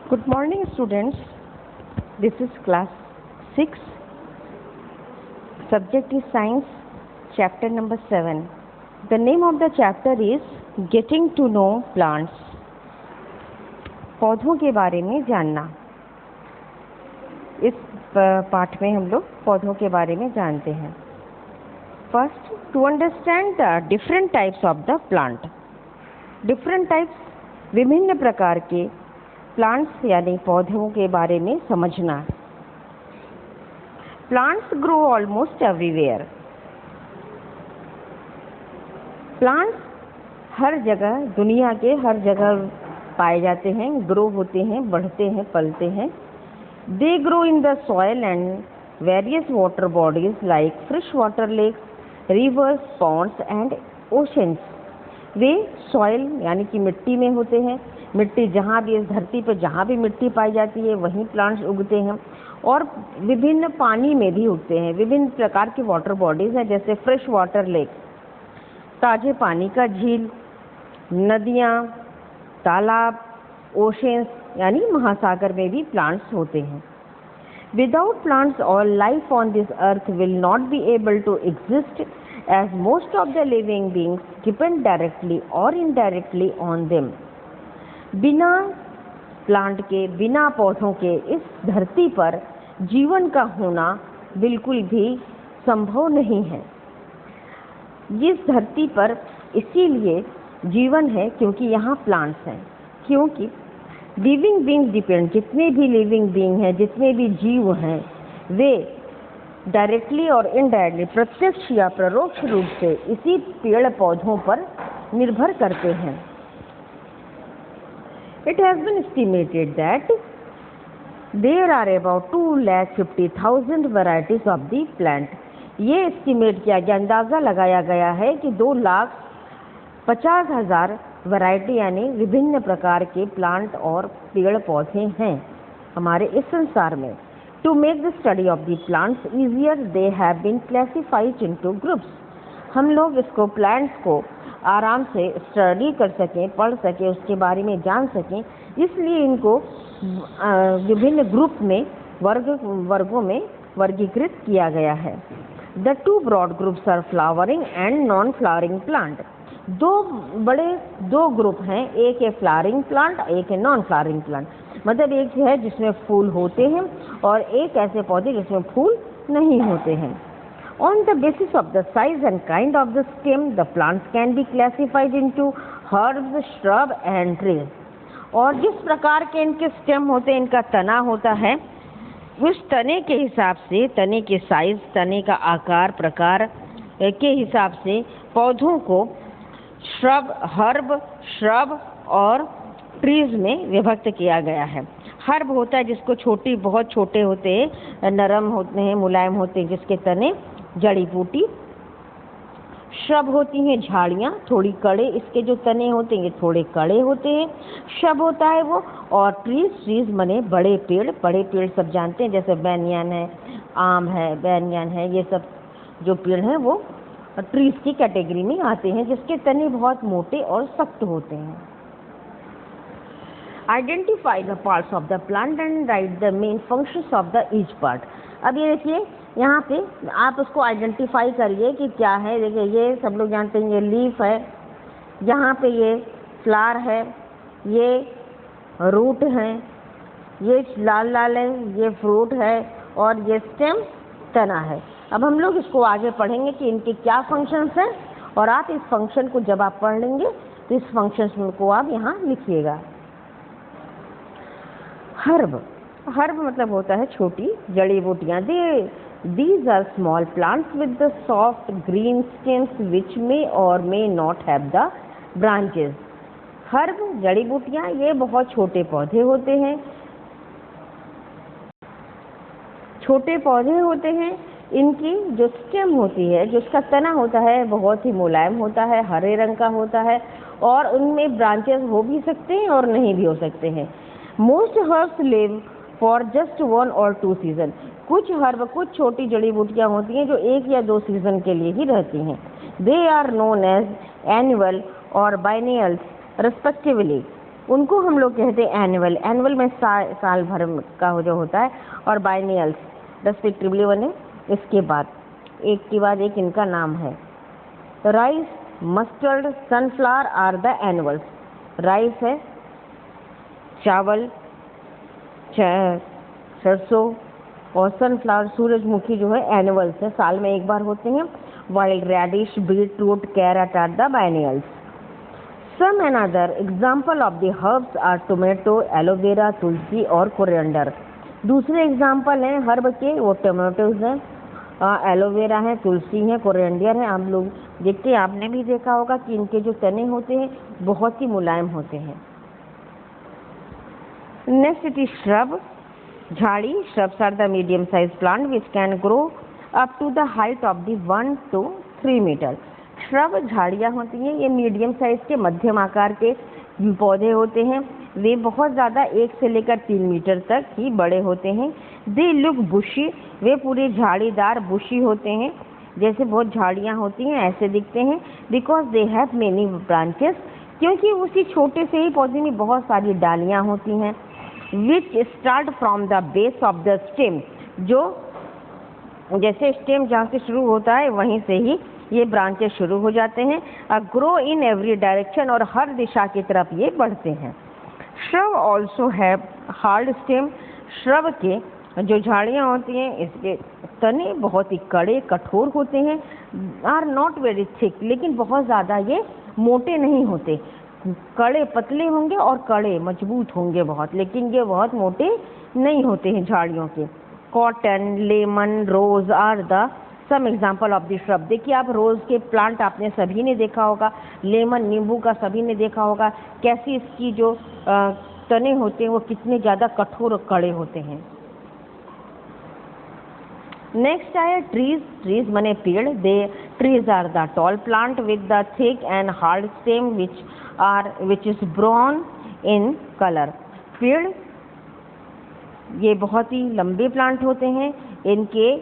Good morning, students. This is class 6. Subject is science, chapter number 7. The name of the chapter is Getting to know plants. पौधों के बारे में जानना। इस पाठ में हम लोग पौधों के बारे में जानते हैं। First, to understand the different types of the plant. Different types, विभिन्न प्रकार के प्लांट्स यानी पौधों के बारे में समझना। Plants grow almost everywhere. Plants हर जगह, दुनिया के हर जगह पाए जाते हैं, ग्रो होते हैं, बढ़ते हैं, पलते हैं। They grow in the soil and various water bodies like fresh water lakes, rivers, ponds and oceans. वे सॉइल यानी कि मिट्टी में होते हैं। मिट्टी जहाँ भी, इस धरती पर जहाँ भी मिट्टी पाई जाती है वहीं प्लांट्स उगते हैं, और विभिन्न पानी में भी उगते हैं। विभिन्न प्रकार की वाटर बॉडीज़ हैं, जैसे फ्रेश वाटर लेक, ताजे पानी का झील, नदियाँ, तालाब, ओशंस यानी महासागर में भी प्लांट्स होते हैं। Without plants all life on this earth will not be able to exist as most of the living beings depend directly or indirectly on them. बिना प्लांट के, बिना पौधों के इस धरती पर जीवन का होना बिल्कुल भी संभव नहीं है। इस धरती पर इसीलिए जीवन है क्योंकि यहाँ प्लांट्स हैं। क्योंकि लिविंग बींग्स डिपेंड, जितने भी लिविंग बींग हैं, जितने भी जीव हैं, वे डायरेक्टली और इनडायरेक्टली, प्रत्यक्ष या परोक्ष रूप से इसी पेड़ पौधों पर निर्भर करते हैं। It has been estimated that there are about 2,50,000 varieties of the plant. ये एस्टिमेट किया गया, अंदाज़ा लगाया गया है कि 2,50,000 वैरायटी यानी विभिन्न प्रकार के प्लांट और पेड़ पौधे हैं हमारे इस संसार में। To make the study of the plants easier, they have been classified into groups. हम लोग इसको प्लांट्स को आराम से स्टडी कर सकें, पढ़ सकें, उसके बारे में जान सकें, इसलिए इनको विभिन्न ग्रुप में, वर्गों में वर्गीकृत किया गया है। The two broad groups are flowering and non-flowering plant. दो ग्रुप हैं, एक है फ्लावरिंग प्लांट, एक है नॉन फ्लावरिंग प्लांट। मतलब एक है जिसमें फूल होते हैं और एक ऐसे पौधे जिसमें फूल नहीं होते हैं। On the basis of the size and kind of the stem, the plants can be classified into herbs, shrub and trees. और जिस प्रकार के इनके स्टेम होते हैं, इनका तना होता है, उस तने के हिसाब से, तने के साइज, तने का आकार, प्रकार के हिसाब से पौधों को हर्ब, श्रब और ट्रीज में विभक्त किया गया है। हर्ब होता है जिसको बहुत छोटे होते हैं, नरम होते हैं, मुलायम होते हैं, जिसके तने जड़ी बूटी। श्रब होती हैं झाड़ियाँ, थोड़ी कड़े, इसके जो तने होते हैं ये थोड़े कड़े होते हैं, श्रब होता है वो। और ट्रीज मने बड़े पेड़ सब जानते हैं, जैसे बैनियन है, आम है, बैनियन है, ये सब जो पेड़ हैं वो ट्रीज की कैटेगरी में आते हैं, जिसके तने बहुत मोटे और सख्त होते हैं। Identify the parts of the plant and right the main functions of the each part. अब ये देखिए, यहाँ पे आप उसको आइडेंटिफाई करिए कि क्या है। देखिए, ये सब लोग जानते हैं, ये लीफ है, यहाँ पे ये फ्लावर है, ये रूट है, ये लाल है, ये फ्रूट है, और ये स्टेम, तना है। अब हम लोग इसको आगे पढ़ेंगे कि इनके क्या फंक्शंस हैं, और आप इस फंक्शन को जब आप पढ़ लेंगे तो इस फंक्शंस को आप यहाँ लिखिएगा। हर्ब मतलब होता है छोटी जड़ी बूटियाँ। These are small plants with the soft green stems which may or may not have the branches. Herb, जड़ी बूटियाँ, ये बहुत छोटे पौधे होते हैं, छोटे पौधे होते हैं। इनकी जो स्टेम होती है, जो उसका तना होता है, बहुत ही मुलायम होता है, हरे रंग का होता है, और उनमें ब्रांचेस हो भी सकते हैं और नहीं भी हो सकते हैं। Most herbs live for just 1 or 2 season. कुछ हर्ब, कुछ छोटी जड़ी बूटियाँ होती हैं जो 1 या 2 सीजन के लिए ही रहती हैं। They are known as annual और बाइनियल्स रिस्पेक्टिवली। उनको हम लोग कहते हैं एनुअल। एनुअल में साल भर का जो होता है, और बाइनियल्स रेस्पेक्टिवली बने। इसके बाद एक के बाद एक इनका नाम है। Rice, mustard, sunflower are the annuals. Rice है, चावल, सरसों, और सनफ्लावर सूरजमुखी जो है एनुअल्स है, साल में एक बार होते हैं। Wild radish, beetroot, carrot are the biennials. Some another example of the herbs are tomato, aloe vera, tulsi और कोरिएंडर। दूसरे एग्जाम्पल हैं हर्ब के, वो टोमेटोज हैं, एलोवेरा है, तुलसी है, कोरिएंडर है। आप लोग देखते हैं, आपने भी देखा होगा कि इनके जो तने होते हैं बहुत ही मुलायम होते हैं। नेक्स्ट इट इज श्रब, झाड़ी। Shrubs are the medium size plant which can grow up to the height of the 1 to 3 metre. Shrub झाड़ियाँ होती हैं, ये मीडियम साइज के मध्यम आकार के पौधे होते हैं। वे बहुत ज़्यादा 1 से लेकर 3 मीटर तक ही बड़े होते हैं। दे लुक बुशी, वे पूरे झाड़ीदार बुशी होते हैं, जैसे बहुत झाड़ियाँ होती हैं ऐसे दिखते हैं। Because they have many branches, क्योंकि उसी छोटे से ही पौधे में बहुत सारी डालियाँ होती हैं। Which start from the base of the stem, जो जैसे स्टेम जहाँ से शुरू होता है वहीं से ही ये ब्रांचेस शुरू हो जाते हैं। ग्रो इन एवरी डायरेक्शन, और हर दिशा की तरफ ये बढ़ते हैं। Shrub also have hard stem, shrub के जो झाड़ियाँ होती हैं इसके तने बहुत ही कड़े कठोर होते हैं। आर नॉट वेरी थिक, लेकिन बहुत ज़्यादा ये मोटे नहीं होते। कड़े पतले होंगे और कड़े मजबूत होंगे बहुत, लेकिन ये बहुत मोटे नहीं होते हैं झाड़ियों के। Cotton, lemon, rose are the some example of the shrub. देखिए आप रोज के प्लांट आपने सभी ने देखा होगा, लेमन नींबू का सभी ने देखा होगा, कैसी इसकी जो तने होते हैं वो कितने ज़्यादा कठोर और कड़े होते हैं। नेक्स्ट आया ट्रीज। ट्रीज माने पेड़। The trees are the tall plant with the thick and hard stem which is brown in colour. पेड़ ये बहुत ही लंबे प्लांट होते हैं, इनके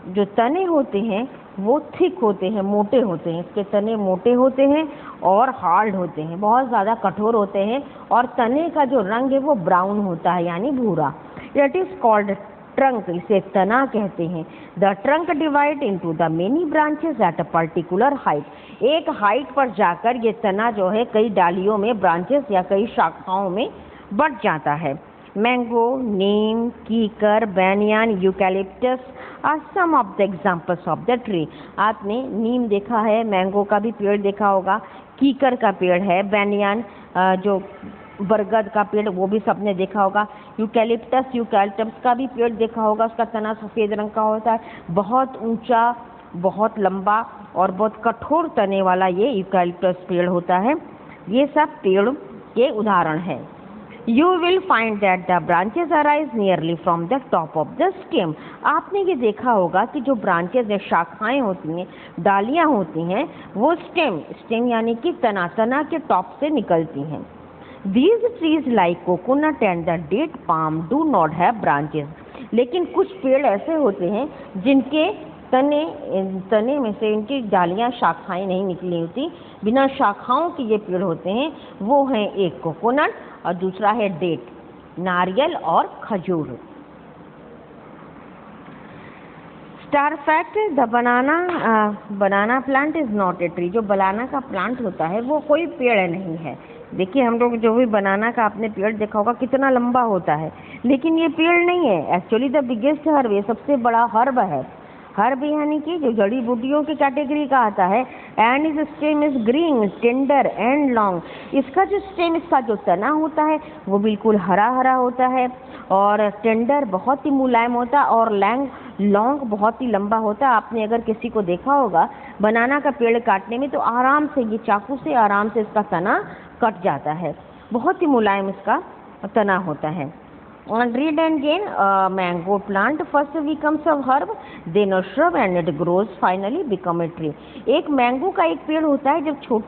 जो तने होते हैं वो थिक होते हैं, मोटे होते हैं। इसके तने मोटे होते हैं और हार्ड होते हैं, बहुत ज़्यादा कठोर होते हैं, और तने का जो रंग है वो ब्राउन होता है यानी भूरा। इट इज़ कॉल्ड ट्रंक, इसे तना कहते हैं। The trunk divide into the many branches at a particular height. एक हाइट पर जाकर ये तना जो है कई डालियों में, ब्रांचेस या कई शाखाओं में बढ़ जाता है। Mango, neem, kikar, banyan, eucalyptus are some of the examples of the tree. आपने नीम देखा है, मैंगो का भी पेड़ देखा होगा, कीकर का पेड़ है, बैनियान जो बरगद का पेड़ वो भी सबने देखा होगा, यूकैलिप्टस का भी पेड़ देखा होगा। उसका तना सफ़ेद रंग का होता है, बहुत ऊंचा, बहुत लंबा और बहुत कठोर तने वाला ये यूकैलिप्टस पेड़ होता है। ये सब पेड़ के उदाहरण हैं। You will find that the branches arise nearly from the top of the stem। आपने ये देखा होगा कि जो ब्रांचेज है, शाखाएं होती हैं, डालियां होती हैं, वो स्टेम यानी कि तना के टॉप से निकलती हैं। These trees like coconut and the date palm do not have branches। लेकिन कुछ पेड़ ऐसे होते हैं जिनके तने में से इनकी डालियां, शाखाएं नहीं निकली होती, बिना शाखाओं के ये पेड़ होते हैं। वो हैं एक कोकोनट और दूसरा है डेट, नारियल और खजूर। Star fact, the banana plant is not a tree. जो बनाना का प्लांट होता है वो कोई पेड़ नहीं है। देखिए हम लोग जो भी बनाना का आपने पेड़ देखा होगा कितना लंबा होता है, लेकिन ये पेड़ नहीं है। एक्चुअली द बिगेस्ट हर्ब, ये सबसे बड़ा हर्ब है। हर्ब यानी कि जो जड़ी बूटियों की कैटेगरी का आता है। And is stem is green, tender and long. इसका जो स्टेम, इसका जो तना होता है वो बिल्कुल हरा हरा होता है, और टेंडर बहुत ही मुलायम होता है, और लॉन्ग बहुत ही लंबा होता है। आपने अगर किसी को देखा होगा बनाना का पेड़ काटने में तो आराम से ये चाकू से आराम से इसका तना कट जाता है, बहुत ही मुलायम इसका तना होता है। On read and gain, mango plant first becomes a herb, then a shrub and it grows finally become a tree। एक मैंगो का एक पेड़ होता है,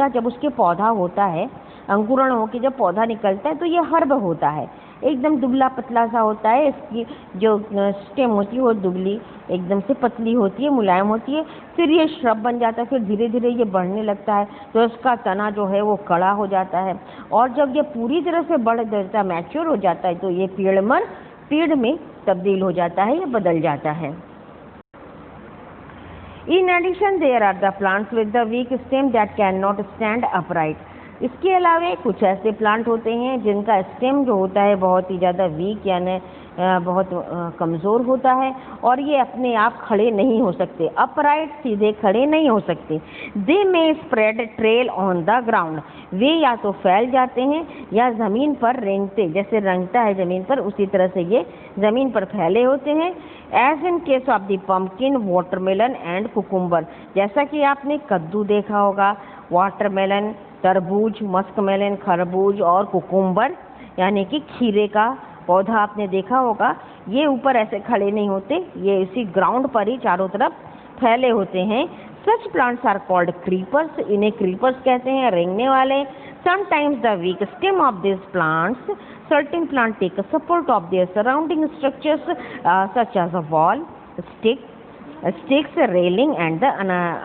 जब उसके पौधा होता है, अंकुरण होकर जब पौधा निकलता है तो ये हर्ब होता है। एकदम दुबला पतला सा होता है, इसकी जो स्टेम होती है वो दुबली एकदम से पतली होती है, मुलायम होती है। फिर ये श्रब बन जाता है, फिर धीरे धीरे ये बढ़ने लगता है, तो इसका तना जो है वो कड़ा हो जाता है, और जब ये पूरी तरह से बढ़ जाता है, मैच्योर हो जाता है, तो ये पेड़ में तब्दील हो जाता है, ये बदल जाता है। In addition, there are the plants with the weak stem that cannot stand upright. इसके अलावा कुछ ऐसे प्लांट होते हैं जिनका स्टेम जो होता है बहुत ही ज़्यादा वीक यानी बहुत कमज़ोर होता है, और ये अपने आप खड़े नहीं हो सकते, अपराइट सीधे खड़े नहीं हो सकते। They may spread trail on the ground, वे या तो फैल जाते हैं या ज़मीन पर रेंगते, जैसे रंगता है ज़मीन पर उसी तरह से ये ज़मीन पर फैले होते हैं। As in case of the pumpkin, watermelon and cucumber, जैसा कि आपने कद्दू देखा होगा, वाटरमेलन, तरबूज, मस्कमेलन खरबूज, और कुकुम्बर यानी कि खीरे का पौधा आपने देखा होगा। ये ऊपर ऐसे खड़े नहीं होते, ये इसी ग्राउंड पर ही चारों तरफ फैले होते हैं। Such plants are called creepers, इन्हें क्रीपर्स कहते हैं, रेंगने वाले। Sometimes the weak stem of this plants, certain plant take a support of their surrounding structures such as a wall, sticks, railing and the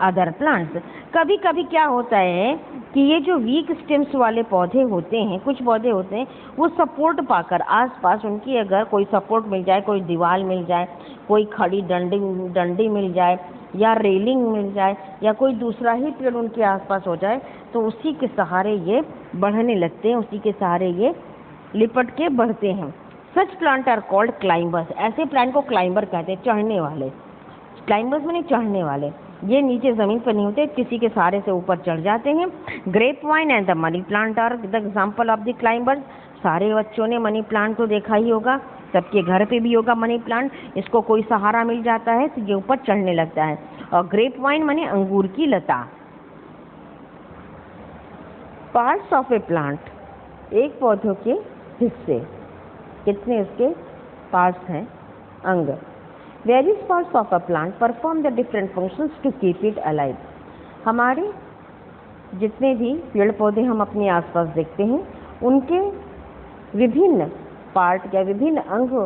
other plants. कभी कभी क्या होता है कि ये जो वीक स्टेम्स वाले पौधे होते हैं, कुछ पौधे होते हैं, वो सपोर्ट पाकर आसपास उनकी अगर कोई सपोर्ट मिल जाए, कोई दीवार मिल जाए, कोई खड़ी डंडी मिल जाए, या रेलिंग मिल जाए, या कोई दूसरा ही पेड़ उनके आसपास हो जाए, तो उसी के सहारे ये बढ़ने लगते हैं, उसी के सहारे ये लिपट के बढ़ते हैं। सच प्लांट आर कॉल्ड क्लाइंबर्स, ऐसे प्लांट को क्लाइंबर कहते हैं, चढ़ने वाले। क्लाइंबर्स माने चढ़ने वाले, ये नीचे ज़मीन पर नहीं होते, किसी के सहारे से ऊपर चढ़ जाते हैं। Grape vine and the money plant are the example of the climbers. सारे बच्चों ने मनी प्लांट तो देखा ही होगा, सबके घर पे भी होगा मनी प्लांट। इसको कोई सहारा मिल जाता है तो ये ऊपर चढ़ने लगता है। और ग्रेप वाइन माने अंगूर की लता। पार्ट्स ऑफ ए प्लांट, एक पौधों के हिस्से, कितने इसके पार्ट्स हैं, अंग। Various parts of a plant perform the different functions to keep it alive. हमारे जितने भी पेड़ पौधे हम अपने आसपास देखते हैं, उनके विभिन्न पार्ट या विभिन्न अंग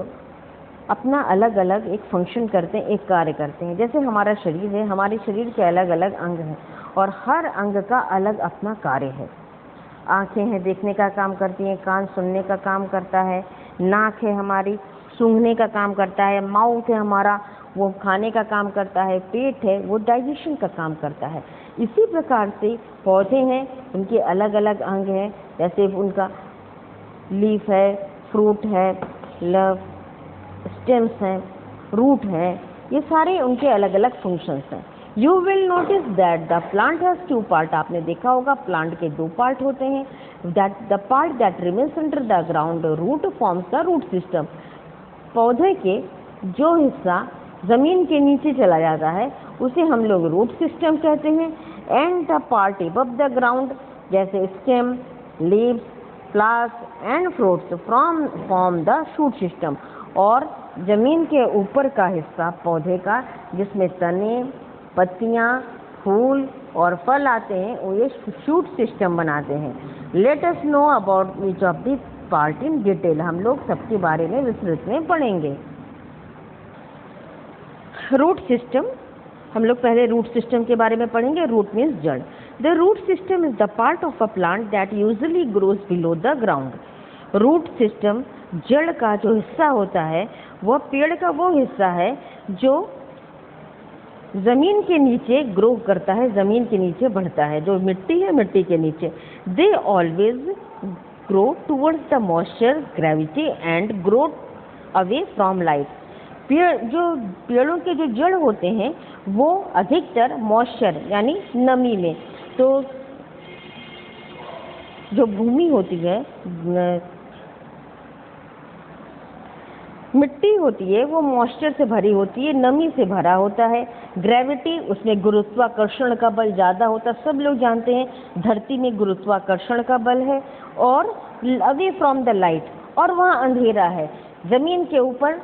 अपना अलग अलग एक फंक्शन करते हैं, एक कार्य करते हैं। जैसे हमारा शरीर है, हमारे शरीर के अलग अलग अंग हैं, और हर अंग का अलग अपना कार्य है। आँखें हैं, देखने का काम करती हैं, कान सुनने का काम करता है, नाक है हमारी, सूंघने का काम करता है, माउथ है हमारा, वो खाने का काम करता है, पेट है वो डाइजेशन का काम करता है। इसी प्रकार से पौधे हैं, उनके अलग अलग अंग हैं, जैसे उनका लीफ है, फ्रूट है, लव, स्टेम्स हैं, रूट है, ये सारे उनके अलग अलग फंक्शंस हैं। You will notice that the plant has two part, आपने देखा होगा प्लांट के दो पार्ट होते हैं। That the part that remains under the ground root forms the root system, पौधे के जो हिस्सा ज़मीन के नीचे चला जाता है उसे हम लोग रूट सिस्टम कहते हैं। And the part above the ground, जैसे stem, leaves, flowers and fruits form the shoot system, और ज़मीन के ऊपर का हिस्सा पौधे का जिसमें तने, पत्तियाँ, फूल और फल आते हैं, वो ये शूट सिस्टम बनाते हैं। Let us know about each of the part in detail, हम लोग सबके बारे में विस्तृत में पढ़ेंगे। रूट सिस्टम, हम लोग पहले रूट सिस्टम के बारे में पढ़ेंगे। रूट मीन्स जड़। The root system is the part of a plant that usually grows below the ground. Root system जड़ का जो हिस्सा होता है वह पेड़ का वो हिस्सा है जो ज़मीन के नीचे ग्रो करता है, ज़मीन के नीचे बढ़ता है। जो मिट्टी है, मिट्टी के नीचे। They always grow towards the moisture, gravity and grow away from light. पेड़ों के जो जड़ होते हैं वो अधिकतर मॉइस्चर यानी नमी में, तो जो भूमि होती है, मिट्टी होती है, वो मॉइस्चर से भरी होती है, नमी से भरा होता है। ग्रेविटी, उसमें गुरुत्वाकर्षण का बल ज़्यादा होता है, सब लोग जानते हैं धरती में गुरुत्वाकर्षण का बल है। और अवे फ्रॉम द लाइट, और वहाँ अंधेरा है। ज़मीन के ऊपर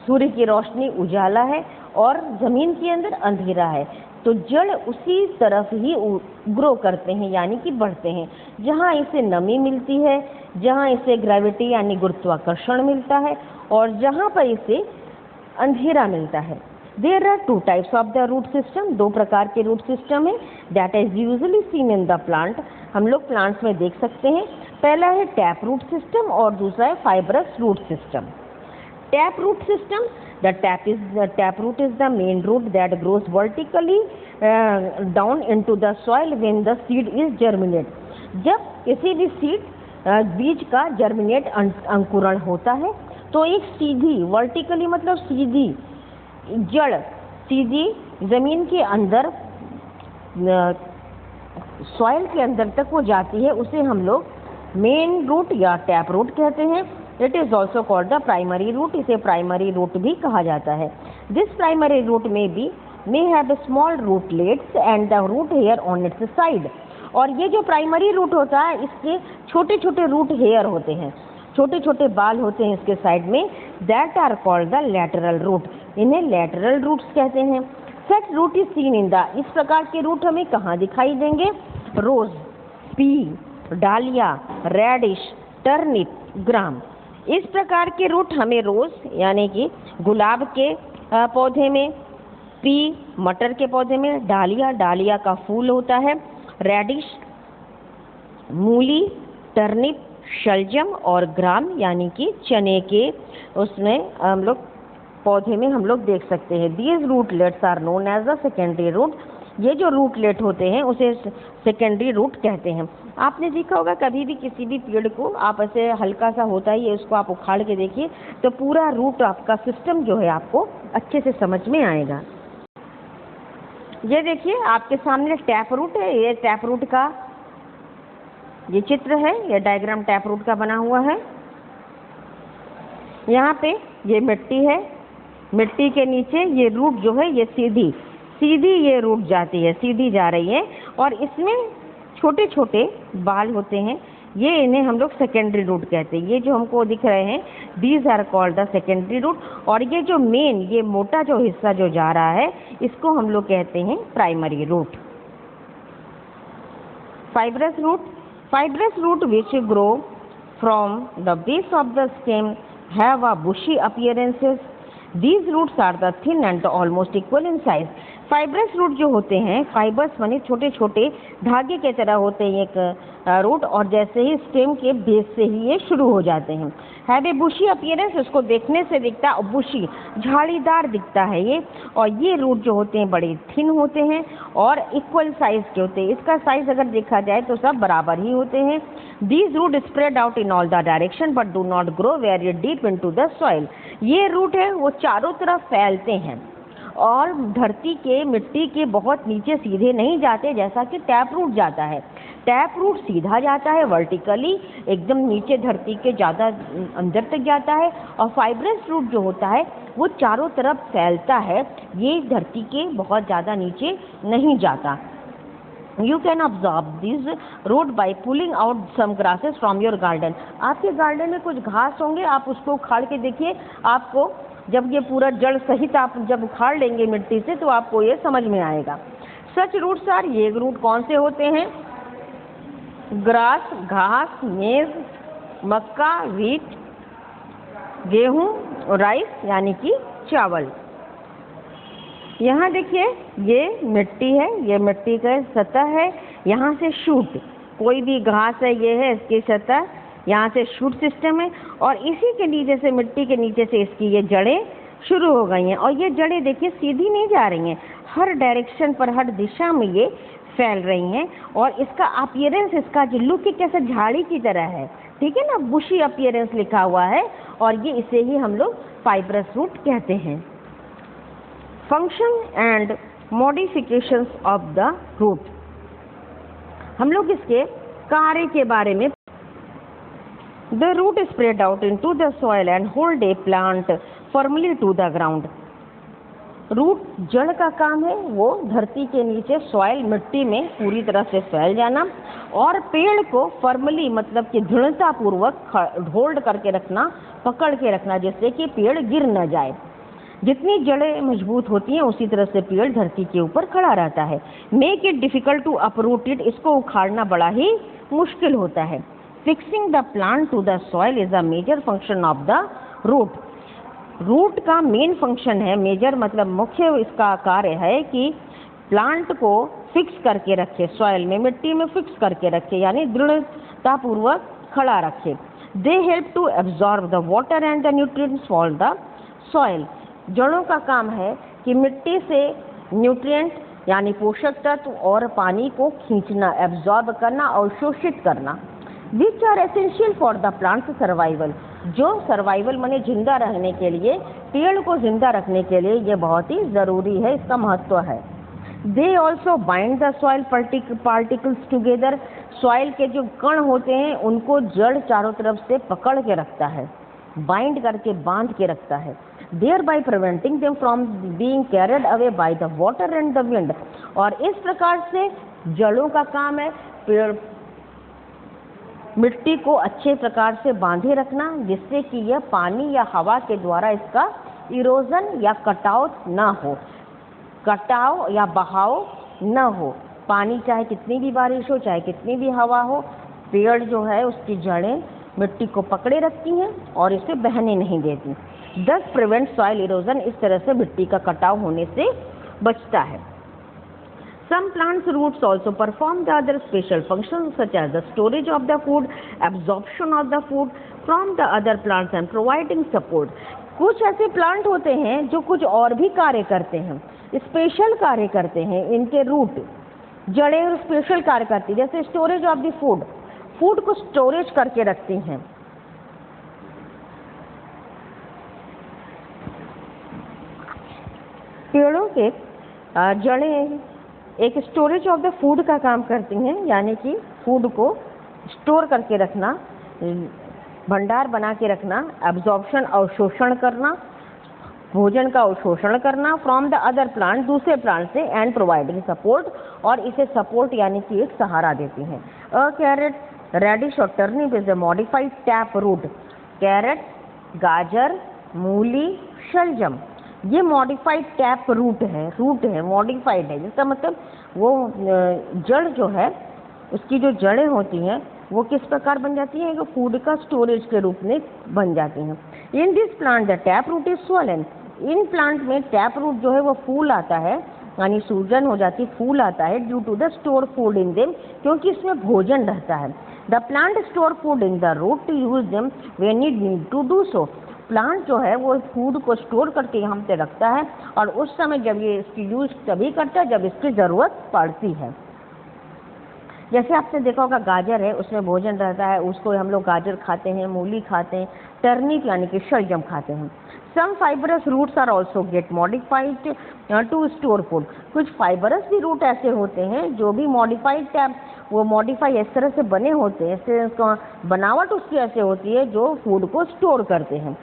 सूर्य की रोशनी उजाला है और ज़मीन के अंदर अंधेरा है, तो जड़ उसी तरफ ही ग्रो करते हैं यानी कि बढ़ते हैं जहाँ इसे नमी मिलती है, जहाँ इसे ग्रेविटी यानी गुरुत्वाकर्षण मिलता है और जहाँ पर इसे अंधेरा मिलता है। There are two types of the root system, दो प्रकार के रूट सिस्टम है that is usually seen in the plant, हम लोग प्लांट्स में देख सकते हैं। पहला है टैप रूट सिस्टम और दूसरा है fibrous root system. Tap root system, the tap root is the main root that grows vertically down into the soil when the seed is germinate। जब किसी भी बीज का जर्मिनेट अंकुरण होता है तो एक सीधी वर्टिकली मतलब सीधी जड़ सीधी जमीन के अंदर सॉइल के अंदर तक वो जाती है, उसे हम लोग मेन रूट या टैप रूट कहते हैं। It is also called the primary root, इसे प्राइमरी रूट भी कहा जाता है। This primary root may have small rootlets and the root hair on its side. और ये जो प्राइमरी रूट होता है इसके छोटे छोटे रूट हेयर होते हैं, छोटे छोटे बाल होते हैं इसके साइड में, that are called the lateral root, इन्हें लैटरल रूट्स कहते हैं। Such root is seen in the, इस प्रकार के रूट हमें कहाँ दिखाई देंगे? Rose, pea, dahlia, radish, turnip, gram. इस प्रकार के रूट हमें रोज यानी कि गुलाब के पौधे में, पी मटर के पौधे में, डालिया का फूल होता है, रेडिश मूली, टर्निप शलजम और ग्राम यानी कि चने के उसमें हम लोग पौधे में हम लोग देख सकते हैं। These rootlets are known as the secondary root, ये जो रूटलेट होते हैं उसे सेकेंडरी रूट कहते हैं। आपने देखा होगा कभी भी किसी भी पेड़ को आप ऐसे हल्का सा होता ही है उसको आप उखाड़ के देखिए तो पूरा रूट आपका सिस्टम जो है आपको अच्छे से समझ में आएगा। ये देखिए आपके सामने टैप रूट है, ये टैप रूट का ये चित्र है, ये डायग्राम टैप रूट का बना हुआ है। यहाँ पे ये मिट्टी है, मिट्टी के नीचे ये रूट जो है ये सीधी ये रूट जाती है, सीधी जा रही है और इसमें छोटे छोटे बाल होते हैं, ये इन्हें हम लोग सेकेंडरी रूट कहते हैं। ये जो हमको दिख रहे हैं these are called the secondary root, और ये जो मेन ये मोटा जो हिस्सा जो जा रहा है इसको हम लोग कहते हैं primary root. Fibrous root which grow from the base of the stem have a bushy appearances, these roots are the thin and almost equal in size. Fibrous root जो होते हैं, फाइबर्स माने छोटे छोटे धागे के तरह होते हैं एक रूट, और जैसे ही स्टेम के बेस से ही ये शुरू हो जाते हैं। हैव ए बुशी अपीयरेंस, उसको देखने से दिखता है बुशी झाड़ीदार दिखता है ये, और ये रूट जो होते हैं बड़े थिन होते हैं और इक्वल साइज के होते हैं। इसका साइज अगर देखा जाए तो सब बराबर ही होते हैं। These root spread out in all the direction but do not grow very deep into the soil. ये रूट है वो चारों तरफ फैलते हैं और धरती के मिट्टी के बहुत नीचे सीधे नहीं जाते जैसा कि टैप रूट जाता है। टैप रूट सीधा जाता है वर्टिकली एकदम नीचे धरती के ज़्यादा अंदर तक जाता है, और फाइब्रस रूट जो होता है वो चारों तरफ फैलता है, ये धरती के बहुत ज़्यादा नीचे नहीं जाता। You can observe this root by pulling out some grasses from your garden। आपके गार्डन में कुछ घास होंगे, आप उसको उखाड़ के देखिए, आपको जब ये पूरा जड़ सहित आप जब उखाड़ लेंगे मिट्टी से तो आपको ये समझ में आएगा। सच रूट्स आर, ये रूट कौन से होते हैं? ग्रास घास, मेज, मक्का, व्हीट, गेहूँ और राइस यानी कि चावल। यहाँ देखिए ये मिट्टी है, ये मिट्टी का सतह है, यहाँ से शूट, कोई भी घास है ये है इसकी सतह, यहाँ से शूट सिस्टम है और इसी के नीचे से मिट्टी के नीचे से इसकी ये जड़ें शुरू हो गई हैं। और ये जड़ें देखिए सीधी नहीं जा रही हैं, हर डायरेक्शन पर हर दिशा में ये फैल रही हैं, और इसका अपीयरेंस इसका जो लुक है कैसे झाड़ी की तरह है, ठीक है ना, बुशी अपीयरेंस लिखा हुआ है, और ये इसे ही हम लोग फाइब्रस रूट कहते हैं। Function and modifications of the root, हम लोग इसके कार्य के बारे में। The root spread out into the soil and hold a plant firmly to the ground. Root जड़ का काम है वो धरती के नीचे सॉइल मिट्टी में पूरी तरह से फैल जाना और पेड़ को फर्मली मतलब कि दृढ़ता पूर्वक होल्ड करके रखना, पकड़ के रखना, जिससे कि पेड़ गिर न जाए। जितनी जड़ें मजबूत होती हैं उसी तरह से पेड़ धरती के ऊपर खड़ा रहता है। Make it difficult to uproot it, इसको उखाड़ना बड़ा ही मुश्किल होता है। Fixing the plant to the soil is a major function of the root. Root का मेन फंक्शन है, मेजर मतलब मुख्य इसका कार्य है कि प्लांट को फिक्स करके रखे, सॉइल में, मिट्टी में फिक्स करके रखे, यानी दृढ़तापूर्वक खड़ा रखे। They help to absorb the water and the nutrients from the soil. जड़ों का काम है कि मिट्टी से न्यूट्रिएंट यानी पोषक तत्व और पानी को खींचना, एब्जॉर्ब करना और शोषित करना। Which are essential for the plants survival, जो सर्वाइवल माने जिंदा रहने के लिए, पेड़ को जिंदा रखने के लिए ये बहुत ही ज़रूरी है, इसका महत्व है। They also bind the soil particles together, soil के जो कण होते हैं उनको जड़ चारों तरफ से पकड़ के रखता है, बाइंड करके बांध के रखता है। thereby preventing them from being carried away by the water and the wind। और इस प्रकार से जड़ों का काम है पेड़ मिट्टी को अच्छे प्रकार से बांधे रखना, जिससे कि यह पानी या हवा के द्वारा इसका इरोजन या कटाव ना हो, कटाव या बहाव न हो। पानी चाहे कितनी भी बारिश हो, चाहे कितनी भी हवा हो, पेड़ जो है उसकी जड़ें मिट्टी को पकड़े रखती हैं और इसे बहने नहीं देती। दस प्रिवेंट सॉइल इरोजन, इस तरह से मिट्टी का कटाव होने से बचता है। Some plants roots also perform the other special functions such as the storage of the food, absorption of the food from the other plants and providing support। कुछ ऐसे प्लांट होते हैं जो कुछ और भी कार्य करते हैं, स्पेशल कार्य करते हैं। इनके रूट जड़ें स्पेशल कार्य करती हैं, जैसे storage of the food, food को स्टोरेज करके रखती हैं। पेड़ों के जड़ें एक स्टोरेज ऑफ द फूड का काम करती हैं, यानी कि फूड को स्टोर करके रखना, भंडार बना के रखना, एब्जॉर्प्शन अवशोषण करना, भोजन का अवशोषण करना फ्रॉम द अदर प्लांट, दूसरे प्लांट से, एंड प्रोवाइडिंग सपोर्ट, और इसे सपोर्ट यानी कि एक सहारा देती हैं। अ कैरेट, रेडिश और turnip is a modified tap root. Carrot, गाजर, मूली, शलजम, ये मॉडिफाइड टैप रूट है, मॉडिफाइड है, जिसका मतलब वो जड़ जो है, उसकी जो जड़ें होती हैं वो किस प्रकार बन जाती हैं, फूड का स्टोरेज के रूप में बन जाती हैं। In this plant the tap root is swollen. इन प्लांट में टैप रूट जो है वो फूल आता है, यानी सूजन हो जाती है, फूल आता है, due to the store food in them, क्योंकि इसमें भोजन रहता है। The plant store food in the root to use them when it need to do so. Plant जो है वो फूड को स्टोर करके यहाँ पे रखता है, और उस समय जब ये इसकी यूज तभी करता है जब इसकी ज़रूरत पड़ती है। जैसे आपने देखा होगा गाजर है, उसमें भोजन रहता है, उसको हम लोग गाजर खाते हैं, मूली खाते हैं, टर्निप यानी कि शलजम खाते हैं। Some fibrous roots are also get modified to store food. कुछ फाइबरस भी रूट ऐसे होते हैं जो भी मॉडिफाइड टैप, वो मॉडिफाई इस तरह से बने होते हैं, बनावट उसकी ऐसे होती है जो फूड को स्टोर करते हैं।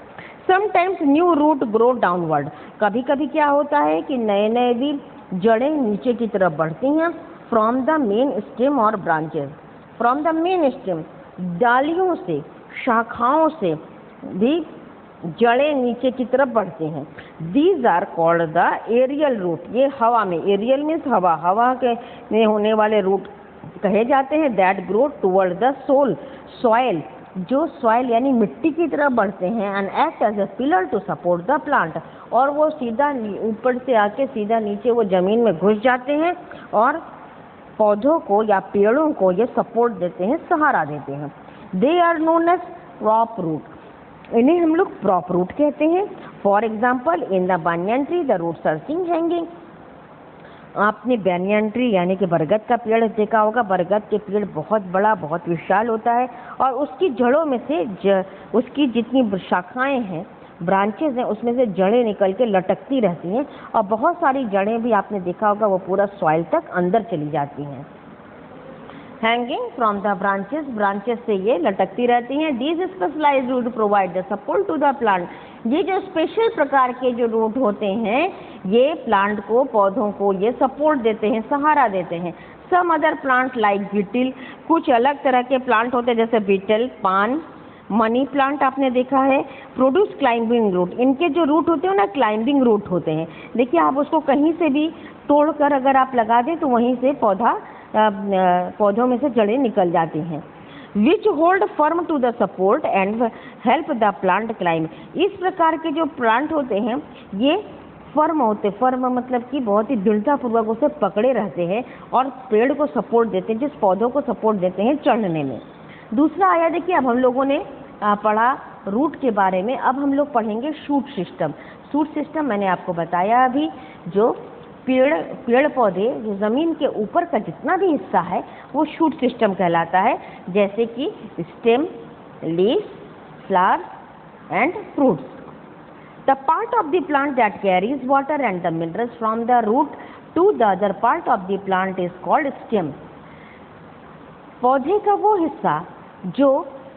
Sometimes new root grow downward. कभी कभी क्या होता है कि नए नए भी जड़ें नीचे की तरफ बढ़ती हैं। फ्रॉम द मेन स्टेम और branches, from the main stem, डालियों से, शाखाओं से भी जड़ें नीचे की तरफ बढ़ती हैं। These are called the aerial root. ये हवा में, एरियल मीन्स हवा, हवा के में होने वाले रूट कहे जाते हैं। That grow toward the sole soil, जो सॉइल यानी मिट्टी की तरफ बढ़ते हैं, and act as a pillar to support the plant. और वो सीधा ऊपर से आके सीधा नीचे वो जमीन में घुस जाते हैं और पौधों को या पेड़ों को ये सपोर्ट देते हैं, सहारा देते हैं। They are known as prop root. इन्हें हम लोग प्रॉप रूट कहते हैं। For example in the banyan tree the roots are seen hanging. आपने banyan tree यानी कि बरगद का पेड़ देखा होगा। बरगद के पेड़ बहुत बड़ा, बहुत विशाल होता है, और उसकी जड़ों में से उसकी जितनी शाखाएं हैं, ब्रांचेज हैं, उसमें से जड़ें निकल के लटकती रहती हैं, और बहुत सारी जड़ें भी आपने देखा होगा वो पूरा सॉइल तक अंदर चली जाती हैं। Hanging from the branches, branches से ये लटकती रहती हैं। These specialised root provide the support to the plant. ये जो स्पेशल प्रकार के जो रूट होते हैं ये प्लांट को, पौधों को ये सपोर्ट देते हैं, सहारा देते हैं। Some other plant like betel, कुछ अलग तरह के प्लांट होते हैं जैसे बीटल, पान, मनी प्लांट आपने देखा है, प्रोड्यूस क्लाइंबिंग रूट। इनके जो रूट होते हैं ना क्लाइंबिंग रूट होते हैं। देखिए आप उसको कहीं से भी तोड़कर अगर आप लगा दें तो वहीं से पौधों में से जड़ें निकल जाती हैं। Which hold firm to the support and help the plant climb. इस प्रकार के जो प्लांट होते हैं ये फर्म होते, फर्म मतलब कि बहुत ही दृढ़तापूर्वक उसे पकड़े रहते हैं और पेड़ को सपोर्ट देते हैं, जिस पौधों को सपोर्ट देते हैं चढ़ने में। दूसरा आया, देखिए अब हम लोगों ने पढ़ा रूट के बारे में, अब हम लोग पढ़ेंगे शूट सिस्टम। शूट सिस्टम मैंने आपको बताया अभी, जो पेड़ पौधे जो ज़मीन के ऊपर का जितना भी हिस्सा है वो शूट सिस्टम कहलाता है, जैसे कि stem, leaf, flower and fruits. The part of the plant that carries water and the minerals from the root to the other part of the plant is called stem. पौधे का वो हिस्सा जो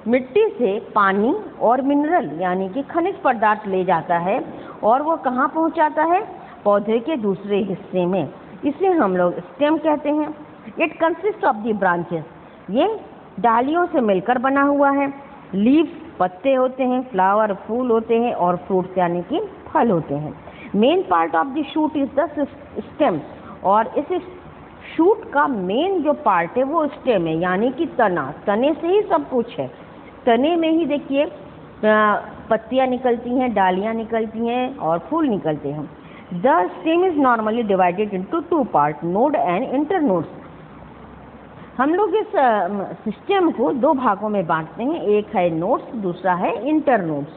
मिट्टी से पानी और मिनरल यानी कि खनिज पदार्थ ले जाता है और वो कहाँ पहुँचाता है, पौधे के दूसरे हिस्से में, इसे हम लोग स्टेम कहते हैं। It consist of the branches, ये डालियों से मिलकर बना हुआ है। लीव्स पत्ते होते हैं, फ्लावर फूल होते हैं और फ्रूट्स यानी कि फल होते हैं। Main part of the shoot is the stem, और इस शूट का मेन जो पार्ट है वो स्टेम है यानी कि तना। तने से ही सब कुछ है, तने में ही देखिए पत्तियां निकलती हैं, डालियां निकलती हैं और फूल निकलते हैं। The stem is normally divided into two part, node and internodes. हम लोग इस सिस्टम को दो भागों में बांटते हैं, एक है नोड्स, दूसरा है internodes.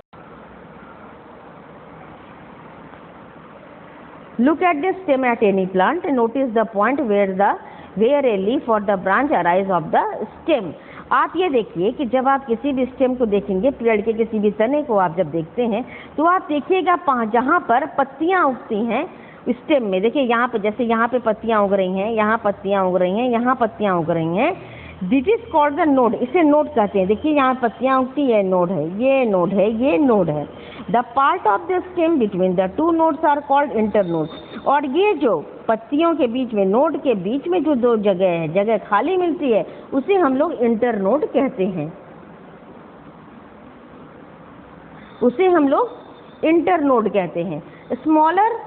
Look at the stem at any plant and notice the point where a leaf or the branch arise of the stem. आप ये देखिए कि जब आप किसी भी स्टेम को देखेंगे, पेड़ के किसी भी तने को आप जब देखते हैं तो आप देखिएगा जहाँ पर पत्तियाँ उगती हैं स्टेम में, देखिए यहाँ पे, जैसे यहाँ पे पत्तियाँ उग रही हैं, यहाँ पत्तियाँ उग रही हैं, यहाँ पत्तियाँ उग रही हैं, this is called the node. इसे नोड कहते हैं। देखिए यहाँ पत्तियाँ उगती है, नोड है, ये नोड है, ये नोड है। The part of the stem between the two nodes are called internode. और ये जो पत्तियों के बीच में, नोड के बीच में जो दो जगह है, जगह खाली मिलती है, उसे हम लोग इंटरनोड कहते हैं, उसे हम लोग इंटरनोड कहते हैं। Smaller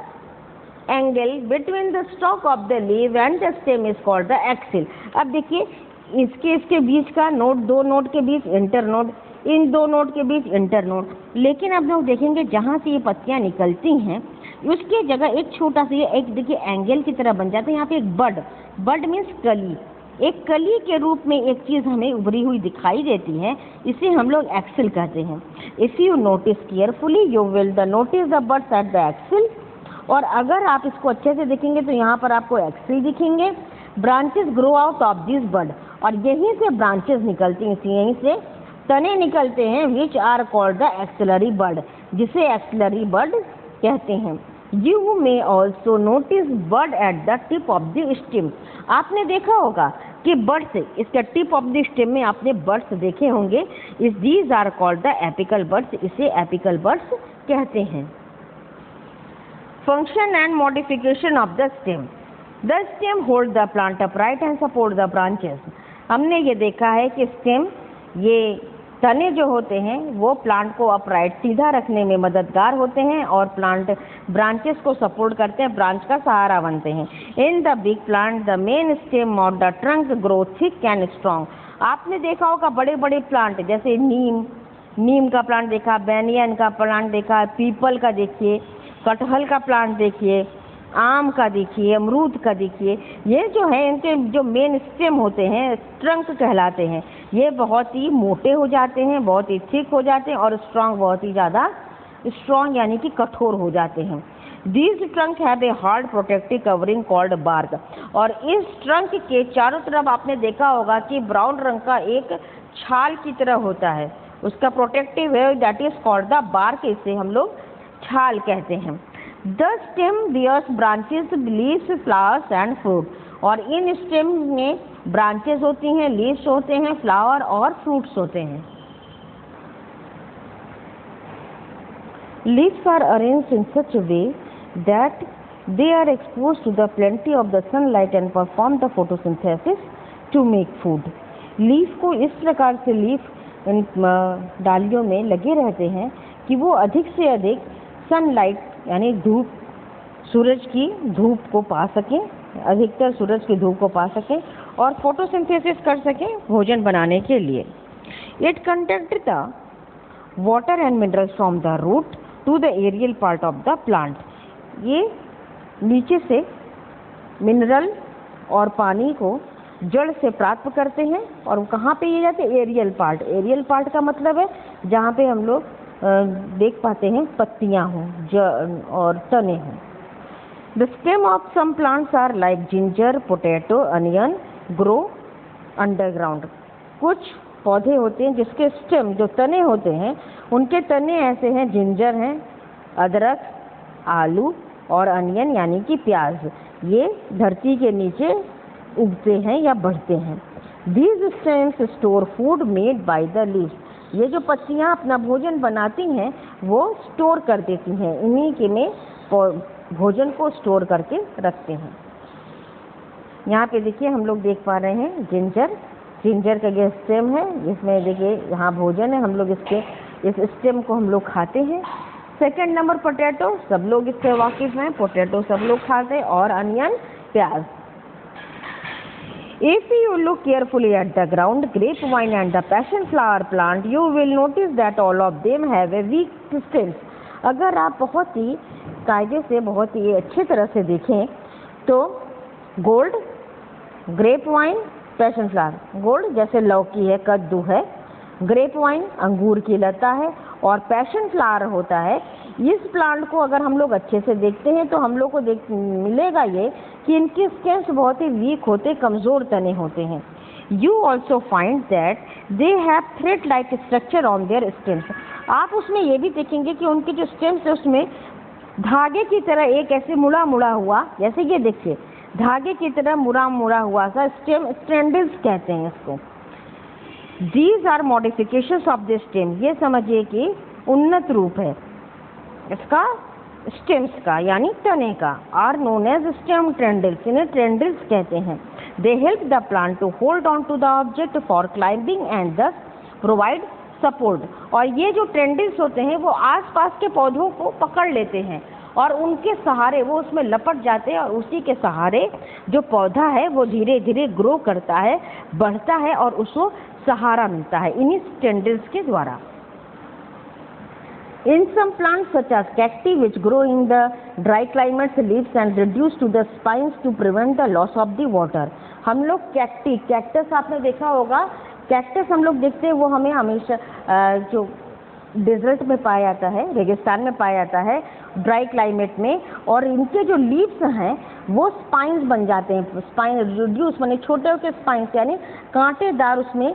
angle between the stalk of the leave and the stem is called the axil. अब देखिए इसके बीच का नोड, दो नोड के बीच इंटरनोड, इन दो नोड के बीच इंटरनोड। लेकिन अब लोग देखेंगे जहाँ से ये पत्तियाँ निकलती हैं उसके जगह एक छोटा सा, एक देखिए एंगल की तरह बन जाता है। यहाँ पे एक बड मीन्स कली, एक कली के रूप में एक चीज़ हमें उभरी हुई दिखाई देती है, इसे हम लोग एक्सिल कहते हैं। If you notice carefully you will the notice the buds at the axil. और अगर आप इसको अच्छे से देखेंगे तो यहाँ पर आपको एक्सिल दिखेंगे। Branches grow out of this bud, और यहीं से ब्रांचेस निकलती हैं, यहीं से तने निकलते हैं, which are called the axillary bud, जिसे एक्सिलरी बड कहते हैं। You may also notice bud at the tip of the stem. आपने देखा होगा कि बड्स, इसका टिप ऑफ द स्टेम में आपने बड्स देखे होंगे। इस these are called the apical buds, इसे एपिकल बड्स कहते हैं। Function and modification of the stem. The stem hold the plant upright and support the branches. हमने ये देखा है कि स्टेम, ये तने जो होते हैं वो प्लांट को अपराइट, सीधा रखने में मददगार होते हैं और प्लांट ब्रांचेस को सपोर्ट करते हैं, ब्रांच का सहारा बनते हैं। In the big plant the main stem of the trunk grow thick and strong. आपने देखा होगा बड़े बड़े प्लांट, जैसे नीम का प्लांट देखा, बैनियन का प्लांट देखा, पीपल का देखिए, कटहल का प्लांट देखिए, आम का देखिए, अमरूद का देखिए, ये जो है इनके जो मेन स्टेम होते हैं ट्रंक कहलाते हैं। ये बहुत ही मोटे हो जाते हैं, बहुत ही थिक हो जाते हैं और स्ट्रॉन्ग, बहुत ही ज़्यादा स्ट्रॉन्ग यानी कि कठोर हो जाते हैं। These trunk have a hard protective covering called bark. और इस ट्रंक के चारों तरफ आपने देखा होगा कि ब्राउन रंग का एक छाल की तरह होता है, उसका प्रोटेक्टिव है, that is called the bark, इसे हम लोग छाल कहते हैं। The stem bears branches, leaves, flowers and fruit. और इन स्टेम में ब्रांचेस होती हैं, लीव्स होते हैं, फ्लावर और फ्रूट्स होते हैं। Leaves are arranged in such a way that they are exposed to the plenty of the sunlight and perform the photosynthesis to make food. Leaf को इस प्रकार से, लीफ इन डालियों में लगे रहते हैं कि वो अधिक से अधिक सनलाइट यानी धूप, सूरज की धूप को पा सकें, अधिकतर सूरज की धूप को पा सकें और फोटोसिंथेसिस कर सकें भोजन बनाने के लिए। It conduct the water and minerals from the root to the aerial part of the plant. ये नीचे से मिनरल और पानी को जड़ से प्राप्त करते हैं और वो कहाँ पे ये जाते हैं? Aerial part. एरियल पार्ट का मतलब है जहाँ पे हम लोग देख पाते हैं पत्तियाँ हों और तने हों। The stem of some plants are like ginger, potato, onion grow underground. कुछ पौधे होते हैं जिसके स्टेम, जो तने होते हैं, उनके तने ऐसे हैं, जिंजर हैं, अदरक, आलू और अनियन यानी कि प्याज, ये धरती के नीचे उगते हैं या बढ़ते हैं। These stems store food made by the leaves। ये जो पत्तियाँ अपना भोजन बनाती हैं वो स्टोर कर देती हैं, इन्हीं के में भोजन को स्टोर करके रखते हैं। यहाँ पे देखिए हम लोग देख पा रहे हैं जिंजर का ये स्टेम है, इसमें देखिए यहाँ भोजन है, हम लोग इस स्टेम को हम लोग खाते हैं। सेकंड नंबर पोटैटो, सब लोग इससे वाकिफ हैं, पोटैटो सब लोग खाते हैं, और अनियन, प्याज। If you look carefully at the ground, grapevine and the passion flower plant, you will notice that all of them have a weak stems। अगर आप बहुत ही कायदे से, बहुत ही अच्छी तरह से देखें तो gold, grapevine, passion flower, gold जैसे लौकी है, कद्दू है, ग्रेपवाइन अंगूर की लता है और पैशन फ्लावर होता है। इस प्लांट को अगर हम लोग अच्छे से देखते हैं तो हम लोग को मिलेगा ये कि इनके स्टेम्स बहुत ही वीक होते, कमज़ोर तने होते हैं। You also find that they have thread like structure on their stems. आप उसमें ये भी देखेंगे कि उनके जो स्टेम्स है उसमें धागे की तरह एक ऐसे मुड़ा मुड़ा हुआ, जैसे ये देखिए धागे की तरह मुड़ा मुड़ा हुआ सा स्टेम, स्ट्रैंडल्स कहते हैं इसको। These are modifications of the stem। ये समझिए कि उन्नत रूप है इसका स्टेम्स का यानी तने का। Are known as stem tendrils, इन्हें ट्रेंडल्स कहते हैं। They help the plant to hold on to the object for climbing and thus provide support. और ये जो ट्रेंडल्स होते हैं वो आसपास के पौधों को पकड़ लेते हैं और उनके सहारे वो उसमें लपट जाते हैं और उसी के सहारे जो पौधा है वो धीरे धीरे ग्रो करता है, बढ़ता है और उसको सहारा मिलता है इन्हीं ट्रेंडल्स के द्वारा। In some plants such as cacti which grow in the dry climates, leaves and reduce to the spines to prevent the loss of the water। हम लोग कैक्टस आपने देखा होगा, कैक्टस हम लोग देखते हैं वो हमें हमेशा जो डेजर्ट में पाया जाता है, रेगिस्तान में पाया जाता है, ड्राई क्लाइमेट में, और इनके जो लीव्स हैं वो स्पाइंस बन जाते हैं। स्पाइन रिड्यूस माने छोटे होकर स्पाइंस यानी कांटेदार उसमें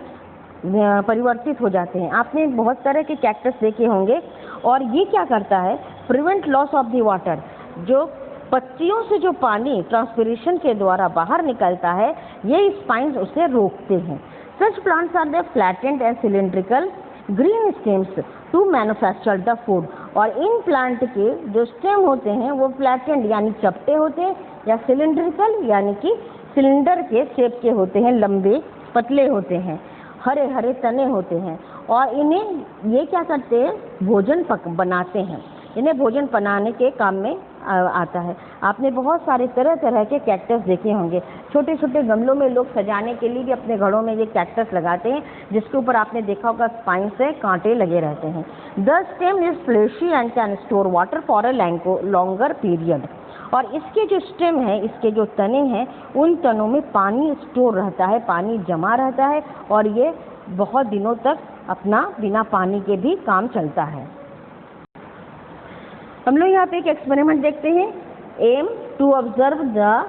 परिवर्तित हो जाते हैं। आपने बहुत तरह के कैक्टस देखे होंगे और ये क्या करता है? Prevent loss of the water. जो पत्तियों से जो पानी ट्रांसपिरेशन के द्वारा बाहर निकलता है ये स्पाइंस उसे रोकते हैं। Such plants are the flattened and cylindrical green stems to manufacture the food. और इन प्लांट के जो स्टेम होते हैं वो फ्लैटेंड यानी चपटे होते हैं या सिलेंड्रिकल यानी कि सिलेंडर के शेप के होते हैं, लंबे पतले होते हैं, हरे हरे तने होते हैं और इन्हें ये क्या करते हैं? भोजन बनाते हैं। इन्हें भोजन बनाने के काम में आता है। आपने बहुत सारे तरह तरह के कैक्टस देखे होंगे। छोटे छोटे गमलों में लोग सजाने के लिए भी अपने घरों में ये कैक्टस लगाते हैं जिसके ऊपर आपने देखा होगा स्पाइन से कांटे लगे रहते हैं। The stem is fleshy and can store water for a longer period. और इसके जो स्टेम है, इसके जो तने हैं, उन तनों में पानी स्टोर रहता है, पानी जमा रहता है और ये बहुत दिनों तक अपना बिना पानी के भी काम चलता है। हम लोग यहाँ पे एक एक्सपेरिमेंट देखते हैं। Aim to observe the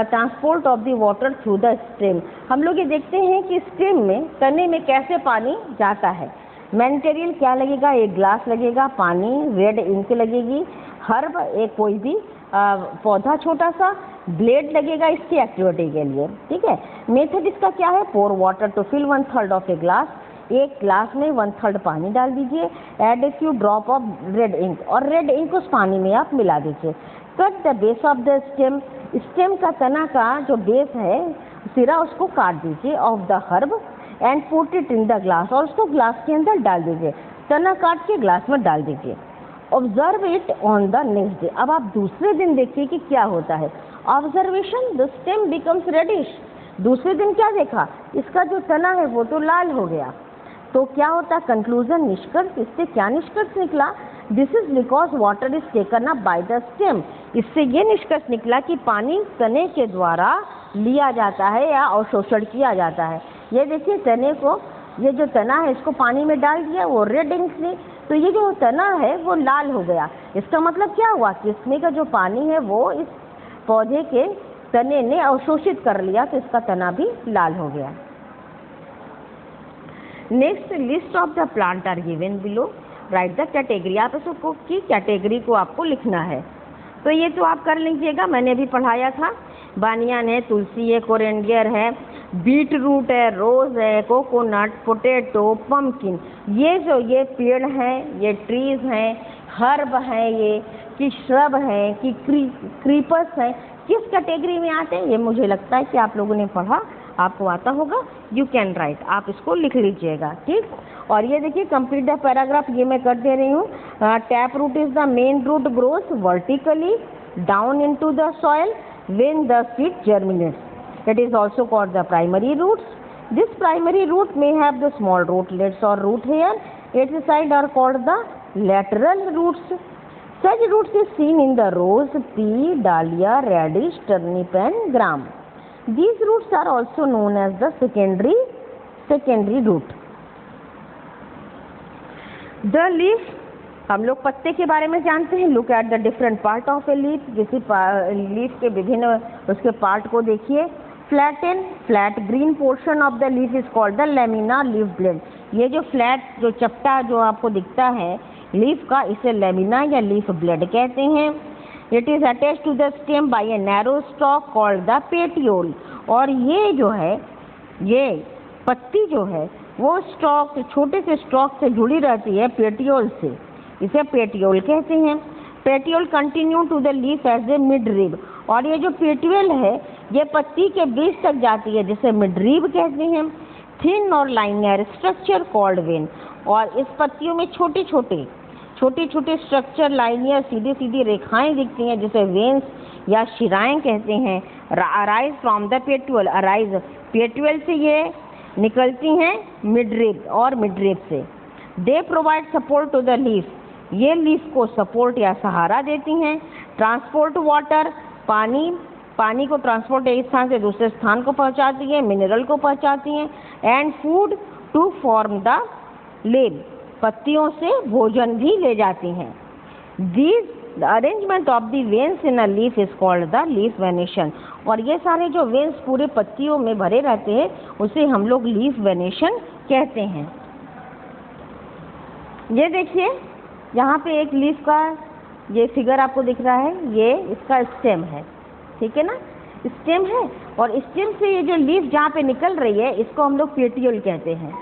transport of the water through the stem. हम लोग ये देखते हैं कि स्टेम में, तने में कैसे पानी जाता है। मटेरियल क्या लगेगा? एक ग्लास लगेगा, पानी, रेड इंक लगेगी, हर्ब, एक कोई भी पौधा छोटा सा, ब्लेड लगेगा इसकी एक्टिविटी के लिए, ठीक है। मेथड इसका क्या है? Pour water to fill 1/3 of a glass. एक ग्लास में 1/3 पानी डाल दीजिए। Add a few drop of red ink, और रेड इंक उस पानी में आप मिला दीजिए। Cut the base of the stem. Stem का तना का जो बेस है, सिरा, उसको काट दीजिए। Of the herb and put it in the glass, और उसको ग्लास के अंदर डाल दीजिए, तना काट के ग्लास में डाल दीजिए। Observe it on the next day, अब आप दूसरे दिन देखिए कि क्या होता है। Observation, the stem becomes reddish, दूसरे दिन क्या देखा, इसका जो तना है वो तो लाल हो गया। तो क्या होता, कंक्लूजन, निष्कर्ष, इससे क्या निष्कर्ष निकला, this is because water is taken up by the stem, इससे ये निष्कर्ष निकला कि पानी तने के द्वारा लिया जाता है या अवशोषण किया जाता है। ये देखिए तने को, ये जो तना है इसको पानी में डाल दिया, वो रेड इंक ने, तो ये जो तना है वो लाल हो गया। इसका मतलब क्या हुआ कि इसमें का जो पानी है वो इस पौधे के तने ने अवशोषित कर लिया, तो इसका तना भी लाल हो गया। Next, list of the plant are given below, write the category, आप इसको की कैटेगरी को आपको लिखना है। तो ये तो आप कर लीजिएगा, मैंने अभी पढ़ाया था। बानियान है, तुलसी है, कोरिएंडर है, बीट रूट है, रोज है, कोकोनट, पोटैटो, पम्पकिन, ये जो ये पेड़ हैं, ये ट्रीज हैं, हर्ब हैं, ये कि श्रब हैं कि क्रीपर्स हैं, किस कैटेगरी में आते हैं, ये मुझे लगता है कि आप लोगों ने पढ़ा, आपको आता होगा। यू कैन राइट, आप इसको लिख लीजिएगा, ठीक। और ये देखिए कंप्लीट द पैराग्राफ, ये मैं कर दे रही हूँ। Tap root is the main root, grows vertically down into the soil when the seed germinates. It is also called the primary roots. This primary root may have the small rootlets or root hair. Its sides are called the lateral roots. Such roots is seen in the rose, pea, dahlia, radish, turnip and gram. These roots are also known as the secondary root. The leaf, हम लोग पत्ते के बारे में जानते हैं। Look at the different part of a leaf, किसी leaf के विभिन्न उसके पार्ट को देखिए। Flat green portion of the leaf is called the lamina leaf blade. ये जो फ्लैट जो चपटा जो आपको दिखता है लीफ का, इसे लेमिना या लीफ ब्लेड कहते हैं। It is attach to the stem by a narrow stalk called the petiole. और ये जो है, ये पत्ती जो है वो स्टॉक, छोटे से स्टॉक से जुड़ी रहती है पेटियोल से, इसे पेटियोल कहते हैं। Petiole continue to the leaf as a midrib, और ये जो पेटियोल है ये पत्ती के बीच तक जाती है, जिसे मिड रिब कहते हैं। थिन और लाइनर स्ट्रक्चर कॉल्ड वेन, और इस पत्तियों में छोटे छोटे स्ट्रक्चर, लाइनियर सीधी सीधी रेखाएं दिखती हैं, जिसे वेन्स या शिराएं कहते हैं। Arise from the petiole, arise petiole से ये निकलती हैं मिड रिब और मिड रिब से। They provide support to the leaf, ये लीफ को सपोर्ट या सहारा देती हैं। ट्रांसपोर्ट वाटर, पानी को ट्रांसपोर्ट एक स्थान से दूसरे स्थान को पहुंचाती है, मिनरल को पहुंचाती हैं। And food to form the leaf, पत्तियों से भोजन भी ले जाती हैं। These the arrangement of the veins in a leaf is called the leaf venation, और ये सारे जो वेन्स पूरे पत्तियों में भरे रहते हैं उसे हम लोग लीफ वेनेशन कहते हैं। ये देखिए यहाँ पे एक लीफ का ये फिगर आपको दिख रहा है, ये इसका स्टेम है, ठीक है ना, स्टेम है। और स्टेम से ये जो लीफ जहाँ पे निकल रही है इसको हम लोग पेटियोल कहते हैं,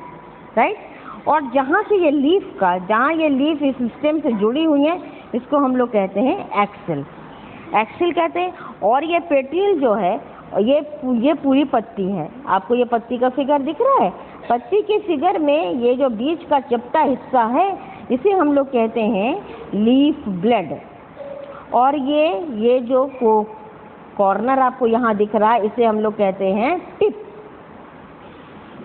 राइट। और जहाँ से ये लीफ का, जहाँ ये लीफ इस स्टेम से जुड़ी हुई है इसको हम लोग कहते हैं एक्सिल कहते हैं। और ये पेटियोल जो है ये पूरी पत्ती है, आपको ये पत्ती का फिगर दिख रहा है। पत्ती के फिगर में ये जो बीच का चपटा हिस्सा है इसे हम लोग कहते हैं लीफ ब्लेड। और ये जो कॉर्नर आपको यहाँ दिख रहा है इसे हम लोग कहते हैं टिप।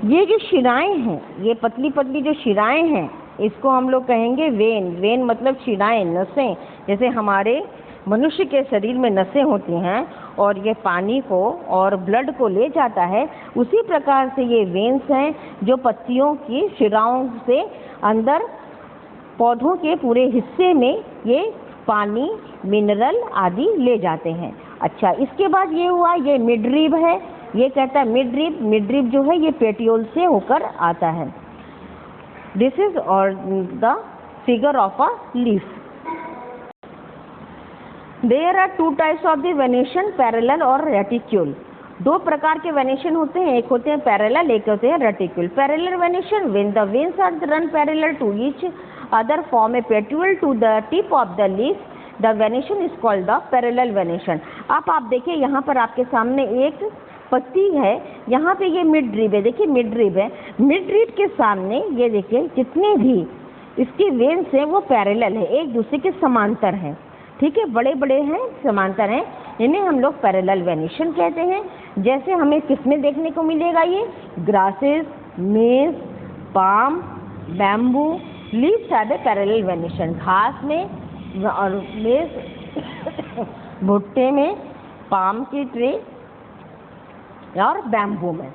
ये जो शिराएं हैं, ये पतली पतली जो शिराएं हैं इसको हम लोग कहेंगे वेन मतलब शिराएं, नसें, जैसे हमारे मनुष्य के शरीर में नसें होती हैं और ये पानी को और ब्लड को ले जाता है, उसी प्रकार से ये वेन्स हैं जो पत्तियों की शिराओं से अंदर पौधों के पूरे हिस्से में ये पानी, मिनरल आदि ले जाते हैं। अच्छा, इसके बाद ये हुआ, ये मिड रिब है, ये कहता है मिड रिब जो है ये पेटियोल से होकर आता है। दिस इज और the figure of a leaf. There are two types of the venation, parallel और रेटिक्यूल। दो प्रकार के वेनेशन होते हैं, एक होते हैं पैरेलल, एक होते हैं reticulate. Parallel venation, when the veins are run parallel to each other form a petiole to the tip of the leaf, the venation is called the parallel venation. आप देखिए यहाँ पर आपके सामने एक पत्ती है, यहाँ पे ये मिड रिब है, देखिए मिड रिब है, मिड रिब के सामने ये देखिए जितने भी इसके वेन्स हैं वो पैरेलल है, एक दूसरे के समांतर हैं, ठीक है, बड़े बड़े हैं, समांतर हैं, इन्हें हम लोग पैरेलल वेनिशन कहते हैं। जैसे हमें किसमें देखने को मिलेगा, ये ग्रासेस, मेज, palm, bamboo leaves have a parallel venation, घास में और मेज भुट्टे में, पाम की ट्री और बैम्बू में।